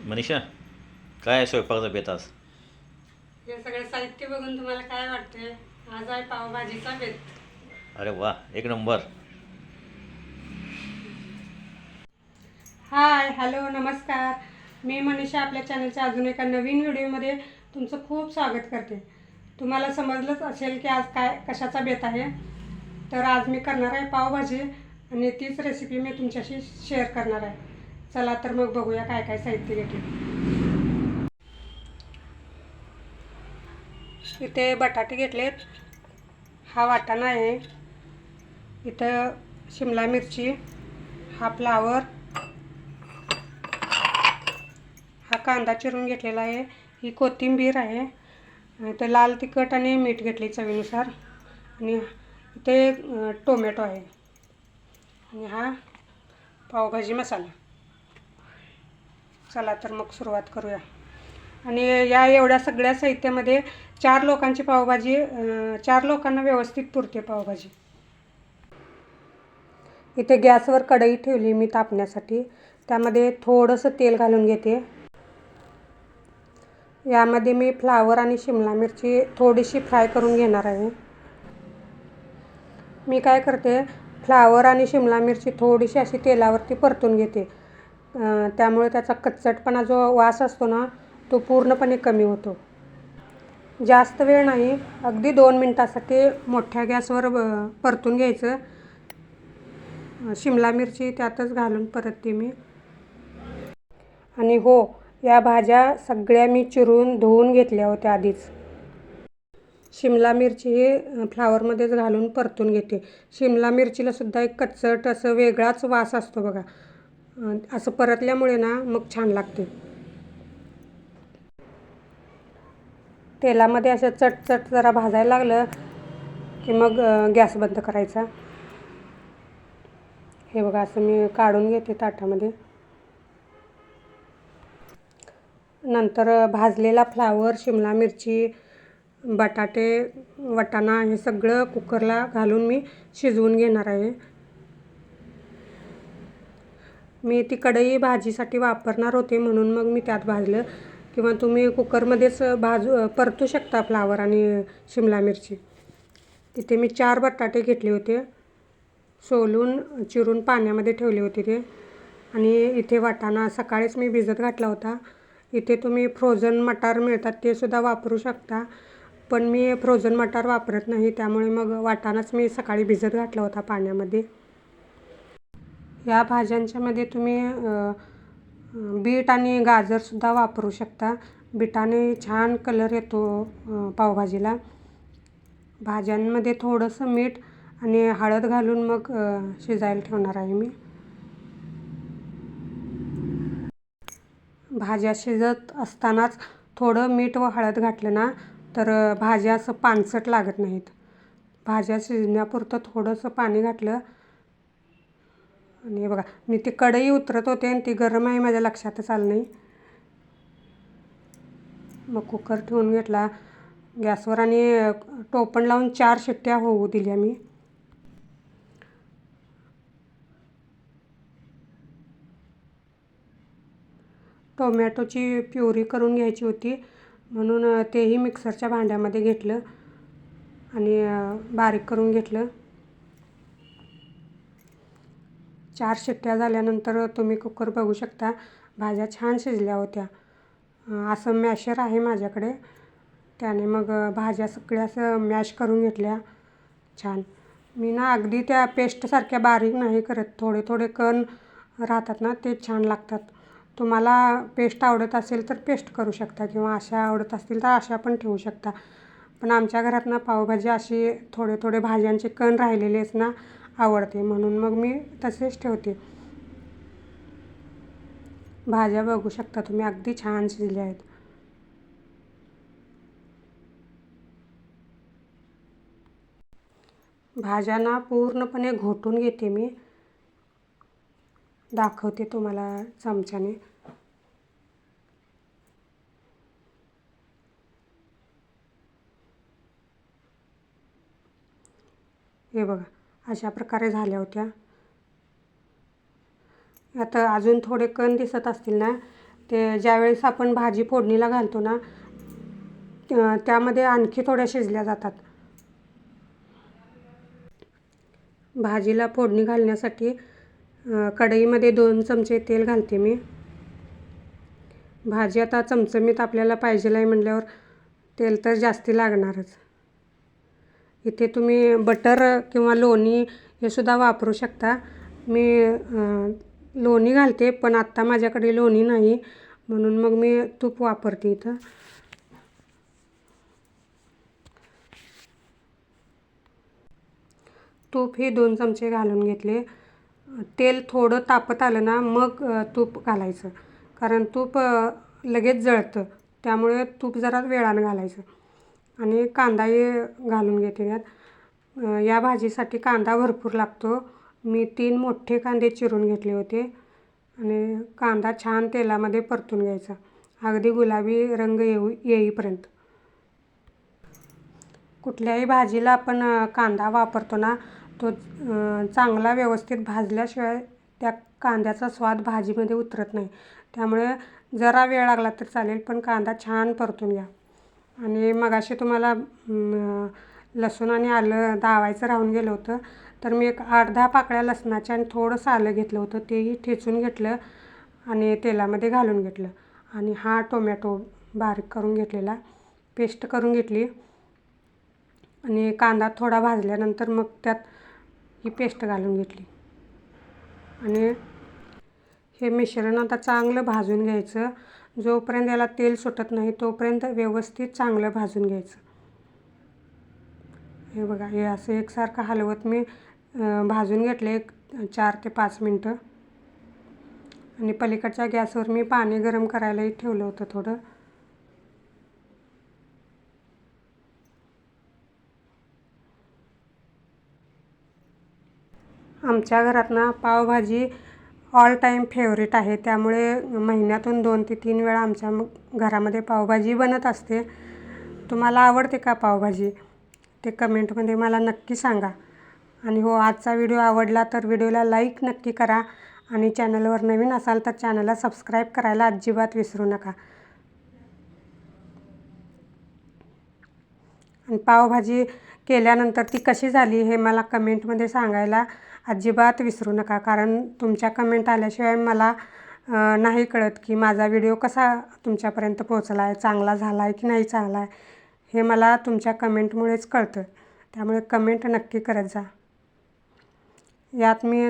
मनीषा, काय आहे स्वयंपाकाचा बेत आज? हे सगळे साहित्य बघून तुम्हाला काय वाटते? आज आहे पावभाजीचा बेत. अरे वा, एक नंबर. हाय, हॅलो, नमस्कार. मी मनीषा आपल्या चॅनलच्या अजून एका नवीन व्हिडिओमध्ये तुमचं खूप स्वागत करते. तुम्हाला समजलंच असेल की आज काय कशाचा बेत आहे. तर आज मी करणार आहे पावभाजी आणि तीच रेसिपी मी तुमच्याशी शेअर करणार आहे. चला तर मग बघूया काय काय साहित्य घेतले. इथे बटाटे घेतलेत, हा वाटाणा आहे, इथं शिमला मिरची, हा फ्लावर, हा कांदा चिरून घेतलेला आहे, ही कोथिंबीर आहे, इथं लाल तिखट आणि मीठ घेतले चवीनुसार, आणि इथे टोमॅटो आहे, आणि हा पावभाजी मसाला. चला तर मग सुरुवात करूया. आणि या एवढ्या सगळ्या साहित्यामध्ये 4 लोकांची पावभाजी, 4 लोकांना व्यवस्थित पुरते पावभाजी. इथे गॅसवर कढई ठेवली मी तापण्यासाठी. त्यामध्ये थोडंसं तेल घालून घेते. यामध्ये मी फ्लावर आणि शिमला मिरची थोडीशी फ्राय करून घेणार आहे. मी काय करते, फ्लावर आणि शिमला मिरची थोडीशी अशी तेलावरती परतून घेते. त्यामुळे त्याचा कच्चटपणा जो वास असतो ना, तो पूर्णपणे कमी होतो. जास्त वेळ नाही, अगदी 2 मिनटासाठी मोठ्या गॅसवर परतून घ्यायचं. शिमला मिरची त्यातच घालून परतते मी. आणि हो, या भाज्या सगळ्या मी चिरून धुवून घेतल्या होत्या आधीच. शिमला मिरची ही फ्लावरमध्येच घालून परतून घेते. शिमला मिरचीला सुद्धा एक कच्चट असं वेगळाच वास असतो बघा. असं परतल्यामुळे ना मग छान लागते. तेलामध्ये असं चटचट जरा भाजायला लागलं की मग गॅस बंद करायचा. हे बघा, असं मी काढून घेते ताटामध्ये. नंतर भाजलेला फ्लावर, शिमला मिरची, बटाटे, वाटाणा हे सगळं कुकरला घालून मी शिजवून घेणार आहे. मी ती कढई भाजीसाठी वापरणार होते म्हणून मग मी त्यात भाजलं, किंवा तुम्ही कुकरमध्येच परतू शकता फ्लावर आणि शिमला मिरची. तिथे मी 4 बटाटे घेतले होते, सोलून चिरून पाण्यामध्ये ठेवले होते ते. आणि इथे वाटाणा सकाळीच मी भिजत घातला होता. इथे तुम्ही फ्रोझन मटार मिळतात ते सुद्धा वापरू शकता, पण मी फ्रोझन मटार वापरत नाही, त्यामुळे मग वाटाणाच मी सकाळी भिजत घातला होता पाण्यामध्ये. या भाज्यांच्यामध्ये तुम्ही बीट आणि गाजरसुद्धा वापरू शकता. बीटाने छान कलर येतो पावभाजीला. भाज्यांमध्ये थोडंसं मीठ आणि हळद घालून मग शिजायला ठेवणार आहे मी. भाज्या शिजत असतानाच थोडं मीठ व हळद घातलं ना तर भाज्या असं पानसट लागत नाहीत. भाज्या शिजण्यापुरतं थोडंसं पाणी घातलं. आणि हे बघा, मी ती कढई उतरत होते आणि ती गरम आहे माझ्या लक्षातच आलं नाही. मग कुकर ठेवून घेतला गॅसवर आणि टोपण लावून 4 शिट्ट्या होऊ दिल्या मी. टोमॅटोची प्युरी करून घ्यायची होती म्हणून तेही मिक्सरच्या भांड्यामध्ये घेतलं आणि बारीक करून घेतलं. 4 शिट्ट्या झाल्यानंतर तुम्ही कुकर बघू शकता, भाज्या छान शिजल्या होत्या. असं मॅशर आहे माझ्याकडे, त्याने मग भाज्या सगळ्या असं मॅश करून घेतल्या छान. मी ना अगदी त्या पेस्टसारख्या बारीक नाही करत, थोडे थोडे कण राहतात ना, ते छान लागतात. तुम्हाला पेस्ट आवडत असेल तर पेस्ट करू शकता, किंवा अशा आवडत असतील तर अशा पण ठेवू शकता. पण आमच्या घरात ना पावभाजी अशी थोडे थोडे भाज्यांचे कण राहिलेलेच ना आवडते, म्हणून मग मी तसेच ठेवते. भाज्या बघू शकता तुम्ही, अगदी छान शिजल्या आहेत. भाज्यांना पूर्णपणे घोटून घेते मी. दाखवते तुम्हाला चमच्याने. हे बघा, अशा प्रकारे झाल्या होत्या. आता अजून थोडे कण दिसत असतील ना, ते ज्यावेळेस आपण भाजी फोडणीला घालतो ना त्यामध्ये आणखी थोड्या शिजल्या जातात. भाजीला फोडणी घालण्यासाठी कढईमध्ये 2 चमचे तेल घालते मी. भाजी आता चमचमीत आपल्याला पाहिजे आहे म्हटल्यावर तेल तर जास्ती लागणारच. इथे तुम्ही बटर किंवा लोणी हे सुद्धा वापरू शकता. मी लोणी घालते, पण आत्ता माझ्याकडे लोणी नाही म्हणून मग मी तूप वापरते इथं. तूप हे 2 चमचे घालून घेतले. तेल थोडं तापत आलं ना मग तूप घालायचं, कारण तूप लगेच जळतं, त्यामुळे तूप जरा वेळानं घालायचं. आणि कांदाही घालून घेते यात. या भाजीसाठी कांदा भरपूर लागतो. मी 3 मोठे कांदे चिरून घेतले होते आणि कांदा छान तेलामध्ये परतून घ्यायचा, अगदी गुलाबी रंग येईपर्यंत. कुठल्याही भाजीला आपण कांदा वापरतो ना, तो चांगला व्यवस्थित भाजल्याशिवाय त्या कांद्याचा स्वाद भाजीमध्ये उतरत नाही. त्यामुळे जरा वेळ लागला तर चालेल, पण कांदा छान परतून घ्या. आणि मगाशी तुम्हाला लसूण आणि आलं दावायचं राहून गेलं होतं, तर मी एक 8-10 पाकळ्या लसणाच्या आणि थोडंसं आलं घेतलं होतं, तेही ठेचून घेतलं आणि तेलामध्ये घालून घेतलं. आणि हा टोमॅटो बारीक करून घेतलेला पेस्ट करून घेतली. आणि कांदा थोडा भाजल्यानंतर मग त्यात ही पेस्ट घालून घेतली. आणि हे मिश्रण आता चांगलं भाजून घ्यायचं. जोपर्यंत याला तेल सुटत नाही तोपर्यंत व्यवस्थित चांगलं भाजून घ्यायचं. हे बघा, हे असं एकसारखं हलवत मी भाजून घेतले 4 ते 5 मिनटं. आणि पलीकडच्या गॅसवर मी पाणी गरम करायलाही ठेवलं होतं थोडं. आमच्या घरात ना पावभाजी ऑल टाईम फेवरेट आहे, त्यामुळे महिन्यातून 2 ते 3 वेळा आमच्या घरामध्ये पावभाजी बनत असते. तुम्हाला आवडते का पावभाजी? ते कमेंटमध्ये मला नक्की सांगा. आणि हो, आजचा व्हिडिओ आवडला तर व्हिडिओला लाईक नक्की करा. आणि चॅनलवर नवीन असाल तर चॅनलला सबस्क्राईब करायला अजिबात विसरू नका. आणि पावभाजी केल्यानंतर ती कशी झाली हे मला कमेंटमध्ये सांगायला अजिबात विसरू नका, कारण तुमच्या कमेंट आल्याशिवाय मला नाही कळत की माझा व्हिडिओ कसा तुमच्यापर्यंत पोहोचला आहे, चांगला झाला आहे की नाही चांगला आहे, हे मला तुमच्या कमेंटमुळेच कळतं. त्यामुळे कमेंट नक्की करत जा. यात मी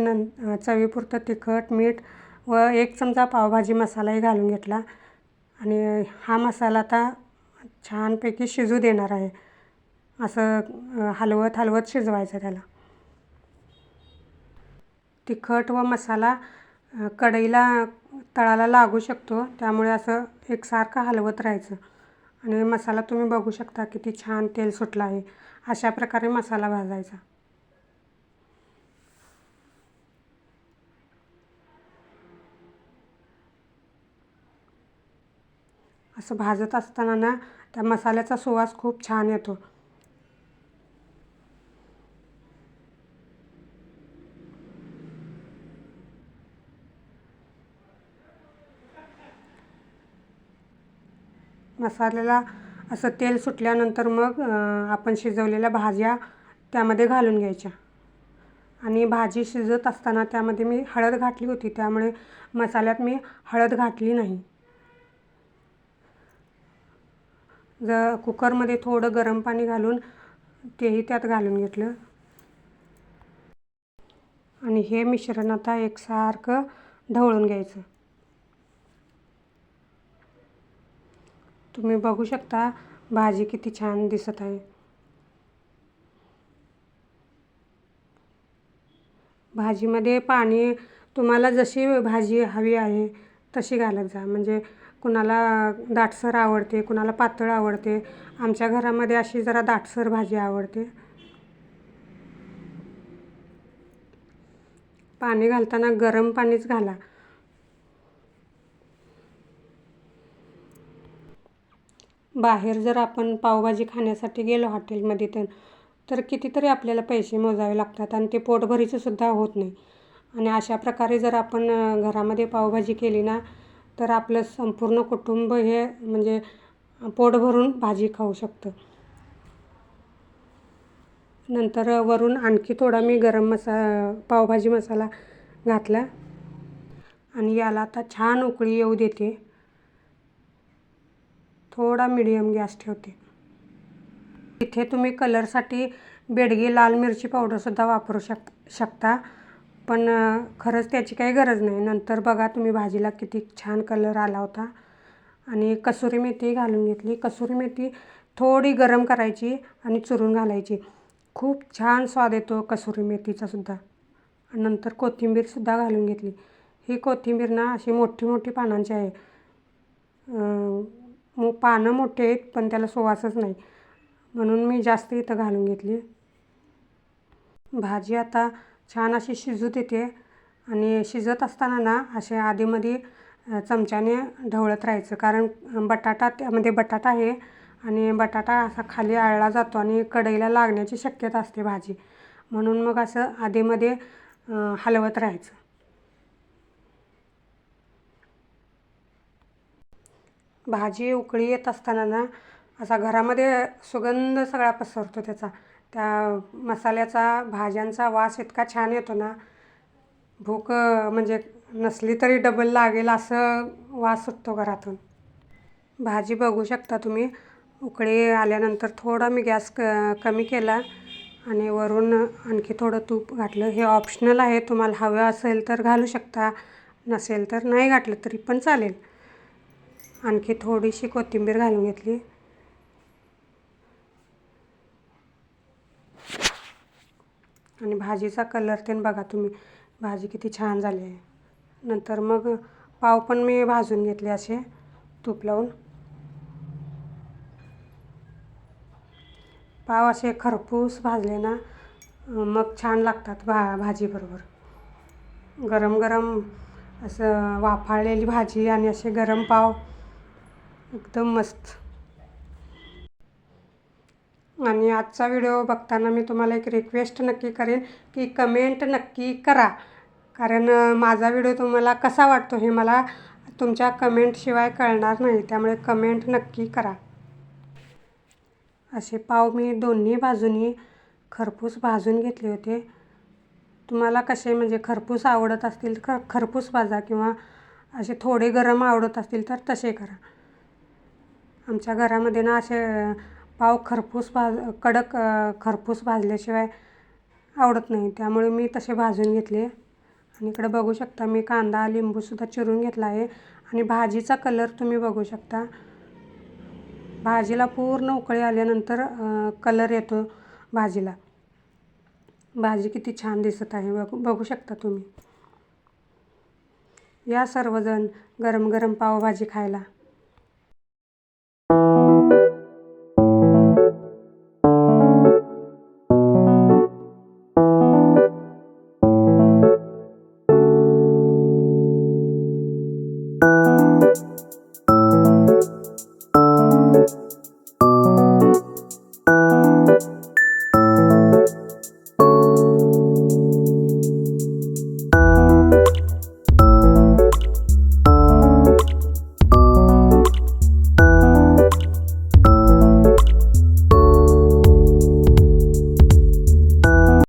चवीपुरतं तिखट, मीठ व 1 चमचा पावभाजी मसालाही घालून घेतला. आणि हा मसाला आता छानपैकी शिजू देणार आहे. असं हलवत हलवत शिजवायचं त्याला. तिखट व मसाला कढईला तळाला लागू शकतो, त्यामुळे असं एकसारखं हलवत राहायचं. आणि मसाला तुम्ही बघू शकता किती छान तेल सुटलं आहे. अशा प्रकारे मसाला भाजायचा. असं भाजत असताना ना त्या मसाल्याचा सुवास खूप छान येतो. मसाल्याला असं तेल सुटल्यानंतर मग आपण शिजवलेल्या भाज्या त्यामध्ये घालून घ्यायच्या. आणि भाजी शिजत असताना त्यामध्ये मी हळद घातली होती, त्यामुळे मसाल्यात मी हळद घातली नाही. कुकरमध्ये थोडं गरम पाणी घालून तेही त्यात घालून घेतलं. आणि हे मिश्रण आता एकसारखं ढवळून घ्यायचं. तुम्ही बघू शकता भाजी किती छान दिसत आहे. भाजीमध्ये पाणी तुम्हाला जशी भाजी हवी आहे तशी घालत जा. म्हणजे कुणाला दाटसर आवडते, कुणाला पातळ आवडते. आमच्या घरामध्ये अशी जरा दाटसर भाजी आवडते. पाणी घालताना गरम पाणीच घाला. बाहेर जर आपण पावभाजी खाण्यासाठी गेलो हॉटेलमध्ये तर कितीतरी आपल्याला पैसे मोजावे लागतात आणि ते पोटभरीचं सुद्धा होत नाही. आणि अशा प्रकारे जर आपण घरामध्ये पावभाजी केली ना तर आपलं संपूर्ण कुटुंब हे म्हणजे पोट भरून भाजी खाऊ शकतं. नंतर वरून आणखी थोडा मी गरम पावभाजी मसाला घातला आणि याला आता छान उकळी येऊ देते. थोडा मीडियम गॅस ठेवते. इथे तुम्ही कलरसाठी बेडगी लाल मिरची पावडरसुद्धा वापरू शकता, पण खरंच त्याची काही गरज नाही. नंतर बघा तुम्ही भाजीला किती छान कलर आला होता. आणि कसुरी मेथी घालून घेतली. कसुरी मेथी थोडी गरम करायची आणि चुरून घालायची. खूप छान स्वाद येतो कसुरी मेथीचासुद्धा. नंतर कोथिंबीरसुद्धा घालून घेतली. ही कोथिंबीर ना अशी मोठी मोठी पानांची आहे. पानं मोठी आहेत पण त्याला सुवासच नाही, म्हणून मी जास्त इथं घालून घेतली. भाजी आता छान अशी शिजू देते आणि शिजत असताना ना असे आधीमध्ये चमच्याने ढवळत राहायचं, कारण त्यामध्ये बटाटा आहे आणि बटाटा असा खाली आळला जातो आणि कढईला लागण्याची शक्यता असते भाजी, म्हणून मग असं आधीमध्ये हलवत राहायचं. भाजी उकळी येत असताना ना असा घरामध्ये सुगंध सगळा पसरतो त्याचा. त्या मसाल्याचा, भाज्यांचा वास इतका छान येतो ना, भूक म्हणजे नसली तरी डबल लागेल असं वास सुटतो घरातून. भाजी बघू शकता तुम्ही. उकळी आल्यानंतर थोडा मी गॅस कमी केला आणि वरून आणखी थोडं तूप घातलं. हे ऑप्शनल आहे, तुम्हाला हवं असेल तर घालू शकता, नसेल तर नाही घातलं तरी पण चालेल. आणखी थोडीशी कोथिंबीर घालून घेतली. आणि भाजीचा कलर ते बघा तुम्ही, भाजी किती छान झाली आहे. नंतर मग पाव पण मी भाजून घेतले असे तूप लावून. पाव असे खरपूस भाजले ना मग छान लागतात भाजीबरोबर. गरम गरम असं वाफाळलेली भाजी आणि असे गरम पाव, एकदम मस्त. आणि आजचा व्हिडिओ बघताना मी तुम्हाला एक रिक्वेस्ट नक्की करेन की कमेंट नक्की करा, कारण माझा व्हिडिओ तुम्हाला कसा वाटतो हे मला तुमच्या कमेंटशिवाय कळणार नाही, त्यामुळे कमेंट नक्की करा. असे पाव मी दोन्ही बाजूनी खरपूस भाजून घेतले होते. तुम्हाला कसे म्हणजे खरपूस आवडत असतील तर खरपूस भाजा, किंवा असे थोडे गरम आवडत असतील तर तसे करा. आमच्या घरामध्ये ना असे पाव कडक खरपूस भाजल्याशिवाय आवडत नाही, त्यामुळे मी तसे भाजून घेतले. आणि इकडे बघू शकता मी कांदा, लिंबूसुद्धा चिरून घेतला आहे. आणि भाजीचा कलर तुम्ही बघू शकता. भाजीला पूर्ण उकळी आल्यानंतर कलर येतो भाजीला. भाजी किती छान दिसत आहे बघू शकता तुम्ही. या सर्वजण गरम गरम पावभाजी खायला.